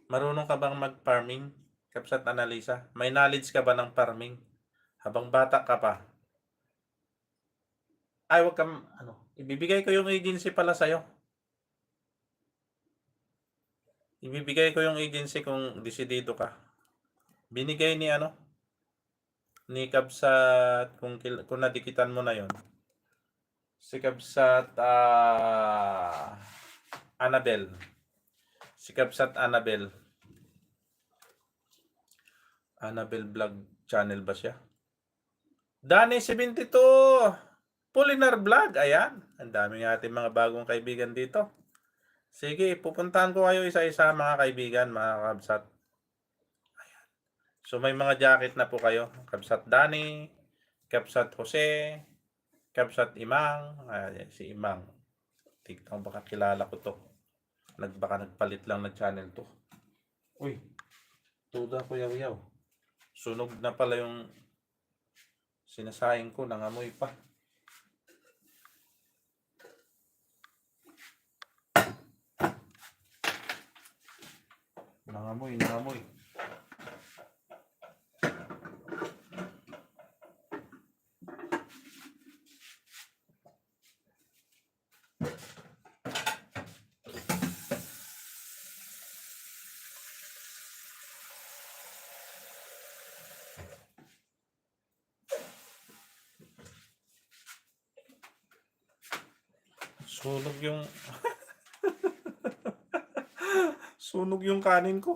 Marunong ka bang mag-farming, Kapsat Annalisa? May knowledge ka ba ng farming? Habang bata ka pa. Ay, wag kang ano, ibibigay ko yung agency pala sa'yo. Ibibigay ko yung agency kung desidido ka. Binigay ni ano, ni Kapsat, kung nadikitan mo na yon. Si Kapsat Annabel. Si Kapsat Annabel. Annabel Vlog Channel ba siya? Danny 72! Pulinar Vlog, ayan. Ang dami ating mga bagong kaibigan dito. Sige, pupuntahan ko kayo isa-isa mga kaibigan, mga kabsat. Ayan. So may mga jacket na po kayo. Kabsat Danny, Kabsat Jose, Kabsat Imang. Ayan, si Imang. Tignan baka kilala ko to. Baka nagpalit lang ng channel to. Uy, tuda ko yaw-yaw. Sunog na pala yung sinasayang ko, nangamoy pa. Nangamoy. Sunog yung sunog yung kanin ko.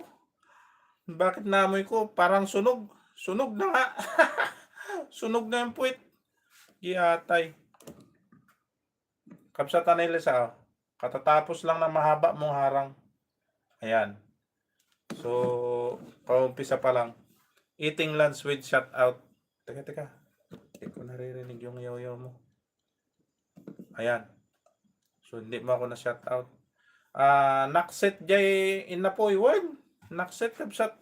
Bakit naamoy ko? Parang sunog. Sunog na nga. Sunog na yung puwit. Giatay. Kapsatan nila sa katatapos lang ng mahaba mong harang. Ayan. So, paumpisa pa lang. Eating lunch with shout out. Teka. Hindi ko naririnig yung yaw-yaw mo. Ayan. So, hindi mo ako na shout out. Nakset jay inapoy. Wag. Nakset kapsat.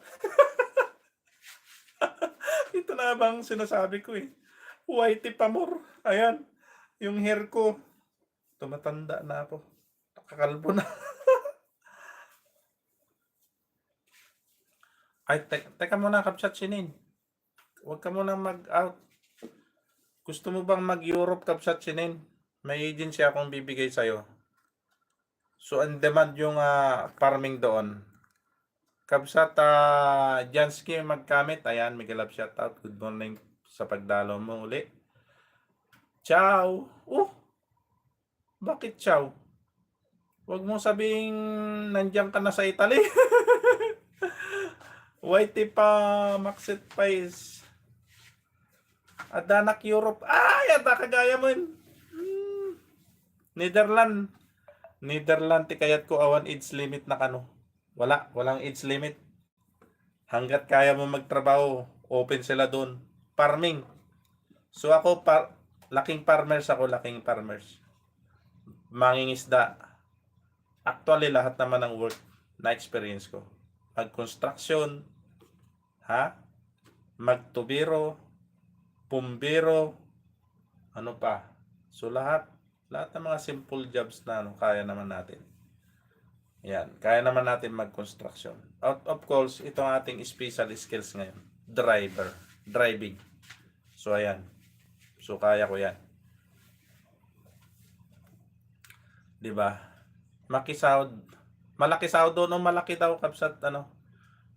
Ito na bang sinasabi ko eh. Whitey pamor. Ayan. Yung hair ko. Tumatanda na ako. Nakakalbo na. Ay, teka muna, Kapsat Sinin. Huwag ka muna mag-out. Gusto mo bang mag-Europe, Kapsat Sinin? May agency akong bibigay sa'yo. So, on demand yung farming doon. Kapsat Jansky Magkamit. Ayan, Miguel Love shoutout. Good morning sa pagdalo mo uli. Ciao! Bakit ciao? Huwag mo sabing nandiyan ka na sa Italy. Whitey pa Maxit Pais. Adanak Europe. Ay, ada kagaya mo yun. Netherland ti kayat ko awan age limit na kano. Walang age limit. Hanggat kaya mo magtrabaho, open sila doon. Farming. So ako laking farmers. Mangingisda. Actually lahat naman ng work na experience ko. Mag-construction, magtubiro, pumbiro, ano pa. So lahat ng mga simple jobs na kaya naman natin. Yan, kaya naman natin mag-construction. Of course, ito ang ating special skills ngayon. Driving. So ayan. So kaya ko yan. 'Di ba? Makisahod. Malaki sahod doon, malaki daw kapsat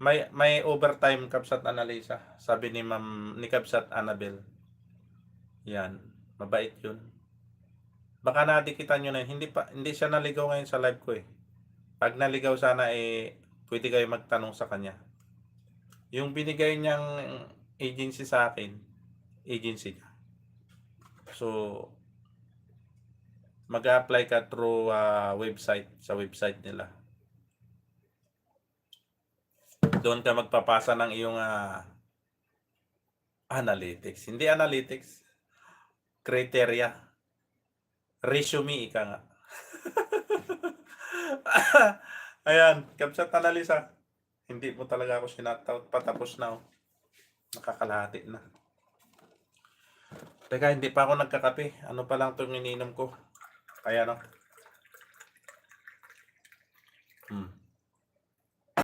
may overtime Kapsat Annalisa. Sabi ni Kapsat Annabel. Yan, mabait 'yun. Baka nadikitan nyo na yun. Hindi siya naligaw ngayon sa live ko eh. Pag naligaw sana pwede kayo magtanong sa kanya. Yung binigay niyang agency sa akin, agency niya. So, mag-apply ka through sa website nila. Doon ka magpapasa ng iyong analytics. Hindi analytics. Criteria. Resume ika nga. Ayan, Kapsat Annalisa. Hindi mo talaga ako sinataut. Patapos na. Nakakalahati na. Teka, hindi pa ako nagkakape. Ano pa lang itong ininom ko. Kaya